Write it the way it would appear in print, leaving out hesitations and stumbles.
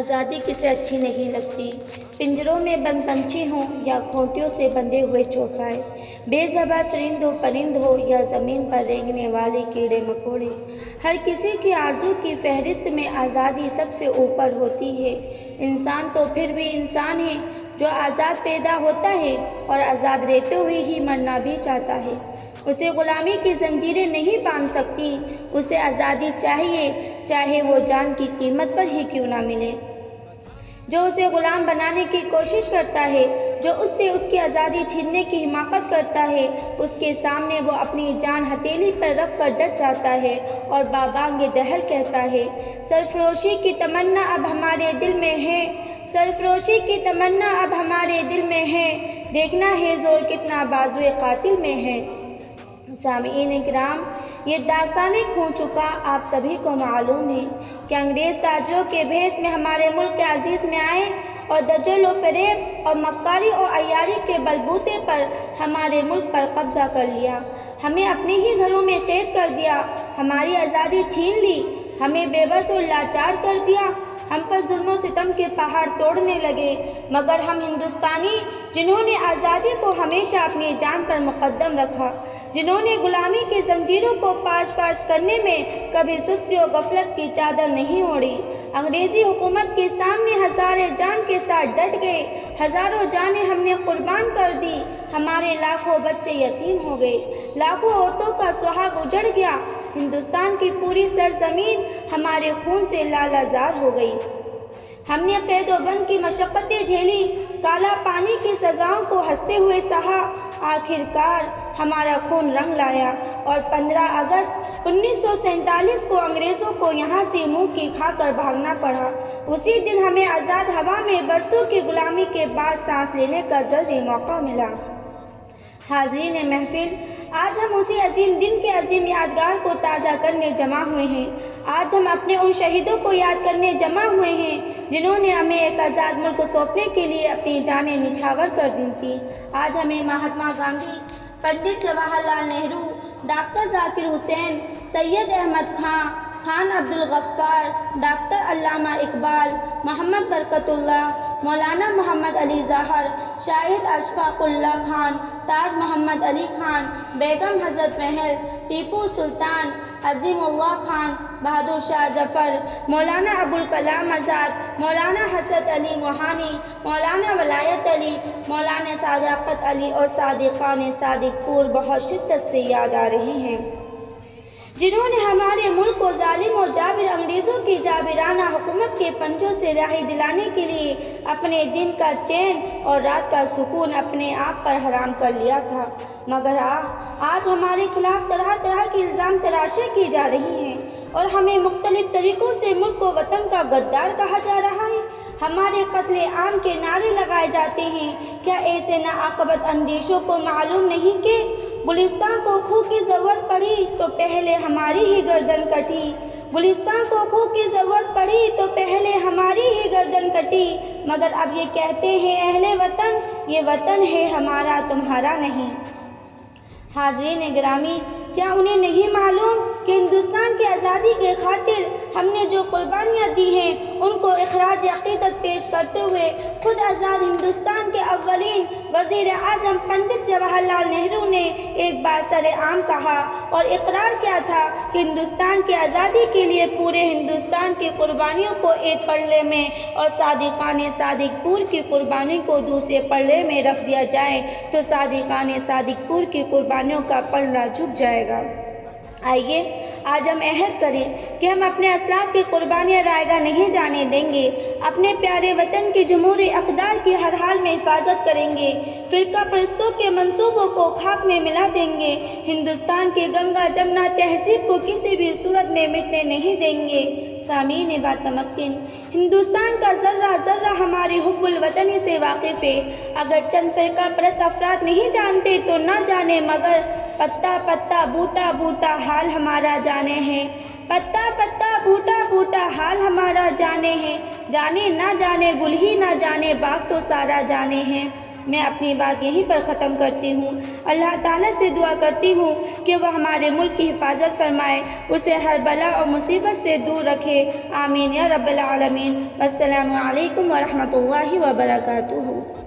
آزادی کسے اچھی نہیں لگتی، پنجروں میں بند پنچھی ہوں یا کھوٹیوں سے بندھے ہوئے چوپائے، بے زباں چرند و پرند ہو یا زمین پر رینگنے والے کیڑے مکوڑے، ہر کسی کی آرزو کی فہرست میں آزادی سب سے اوپر ہوتی ہے۔ انسان تو پھر بھی انسان ہے جو آزاد پیدا ہوتا ہے اور آزاد رہتے ہوئے ہی مرنا بھی چاہتا ہے۔ اسے غلامی کی زنجیریں نہیں باندھ سکتی، اسے آزادی چاہیے، چاہے وہ جان کی قیمت پر ہی کیوں نہ ملے۔ جو اسے غلام بنانے کی کوشش کرتا ہے، جو اس سے اس کی آزادی چھیننے کی حماقت کرتا ہے، اس کے سامنے وہ اپنی جان ہتھیلی پر رکھ کر ڈٹ جاتا ہے اور بابانگ دہل کہتا ہے، سرفروشی کی تمنا اب ہمارے دل میں ہے، سرفروشی کی تمنا اب ہمارے دل میں ہے، دیکھنا ہے زور کتنا بازوئے قاتل میں ہے۔ سامعین کرام، یہ داستان خون چکا آپ سبھی کو معلوم ہے کہ انگریز تاجروں کے بھیس میں ہمارے ملک کے عزیز میں آئے اور دجل و فریب اور مکاری اور عیاری کے بلبوتے پر ہمارے ملک پر قبضہ کر لیا، ہمیں اپنے ہی گھروں میں قید کر دیا، ہماری آزادی چھین لی، ہمیں بے بس و لاچار کر دیا، ہم پر ظلم و ستم کے پہاڑ توڑنے لگے، مگر ہم ہندوستانی جنہوں نے آزادی کو ہمیشہ اپنی جان پر مقدم رکھا، جنہوں نے غلامی کی زنجیروں کو پاش پاش کرنے میں کبھی سستی و غفلت کی چادر نہیں اوڑھی، انگریزی حکومت کے سامنے ہزارے جان کے ساتھ ڈٹ گئے، ہزاروں جانیں ہم نے قربان کر دی، ہمارے لاکھوں بچے یتیم ہو گئے، لاکھوں عورتوں کا سہاگ اجڑ گیا، ہندوستان کی پوری سرزمین ہمارے خون سے لالہ زار ہو گئی، ہم نے قید و بند کی مشقتیں جھیلی، کالا پانی کی سزاؤں کو ہنستے ہوئے سہا، آخر کار ہمارا خون رنگ لایا اور 15 اگست 1947 کو انگریزوں کو یہاں سے منہ کی کھا کر بھاگنا پڑا۔ اسی دن ہمیں آزاد ہوا میں برسوں کی غلامی کے بعد سانس لینے کا ذرّی موقع ملا۔ حاضرین محفل، آج ہم اسی عظیم دن کے عظیم یادگار کو تازہ کرنے جمع ہوئے ہیں، آج ہم اپنے ان شہیدوں کو یاد کرنے جمع ہوئے ہیں جنہوں نے ہمیں ایک آزاد ملک سونپنے کے لیے اپنی جانیں نچھاور کر دی تھیں۔ آج ہمیں مہاتما گاندھی، پنڈت جواہر لال نہرو، ڈاکٹر ذاکر حسین، سید احمد خان، خان عبدالغفار، ڈاکٹر علامہ اقبال، محمد برکت اللہ، مولانا محمد علی ظاہر، شاہد اشفاق اللہ خان، تاج محمد علی خان، بیگم حضرت محل، ٹیپو سلطان، عظیم اللہ خان، بہادر شاہ ظفر، مولانا ابوالکلام آزاد، مولانا حسرت علی موہانی، مولانا ولایت علی، مولانا صداقت علی اور صادقان صادق پور بہت شدت سے یاد آ رہے ہیں، جنہوں نے ہمارے ملک کو ظالم و جابر انگریزوں کی جابرانہ حکومت کے پنجوں سے رہائی دلانے کے لیے اپنے دن کا چین اور رات کا سکون اپنے آپ پر حرام کر لیا تھا، مگر آج ہمارے خلاف طرح طرح کے الزام تراشے کی جا رہی ہیں اور ہمیں مختلف طریقوں سے ملک و وطن کا غدار کہا جا رہا ہے، ہمارے قتل عام کے نعرے لگائے جاتے ہیں۔ کیا ایسے ناعاقبت اندیشوں کو معلوم نہیں کہ گلستان کو خوں کی ضرورت پڑی تو پہلے ہماری ہی گردن کٹی، گلستان کو خوں کی ضرورت پڑی تو پہلے ہماری ہی گردن کٹی، مگر اب یہ کہتے ہیں اہل وطن، یہ وطن ہے ہمارا تمہارا نہیں۔ حاضرین گرامی، کیا انہیں نہیں معلوم کہ ہندوستان کی آزادی کے خاطر ہم نے جو قربانیاں دی ہیں ان کو اخراج عقیدت پیش کرتے ہوئے خود آزاد ہندوستان کے اولین وزیر اعظم پنڈت جواہر لال نہرو نے ایک بار سر عام کہا اور اقرار کیا تھا کہ ہندوستان کی آزادی کے لیے پورے ہندوستان کی قربانیوں کو ایک پلڑے میں اور صادقان صادق پور کی قربانی کو دوسرے پلڑے میں رکھ دیا جائے تو صادقان صادق پور کی قربانیوں کا پلڑا جھک جائے گا۔ آئیے آج ہم عہد کریں کہ ہم اپنے اسلاف کی قربانیاں رائیگاں نہیں جانے دیں گے، اپنے پیارے وطن کی جمہوری اقدار کی ہر حال میں حفاظت کریں گے، فرقہ پرستوں کے منصوبوں کو خاک میں ملا دیں گے، ہندوستان کی گنگا جمنا تہذیب کو کسی بھی صورت میں مٹنے نہیں دیں گے۔ سامعین باتمکن، ہندوستان کا ذرہ ذرہ ہماری حب الوطنی سے واقف ہے، اگر چند فرقہ پرست افراد نہیں جانتے تو نہ جانے، مگر پتا پتا بوٹا بوٹا حال ہمارا جانے ہیں، پتا پتا بوٹا بوٹا حال ہمارا جانے ہیں، جانے نہ جانے گل ہی نہ جانے باغ تو سارا جانے ہیں۔ میں اپنی بات یہیں پر ختم کرتی ہوں۔ اللہ تعالیٰ سے دعا کرتی ہوں کہ وہ ہمارے ملک کی حفاظت فرمائے، اسے ہر بلا اور مصیبت سے دور رکھے، آمین یا رب العالمین۔ السلام علیکم ورحمۃ اللہ وبرکاتہ۔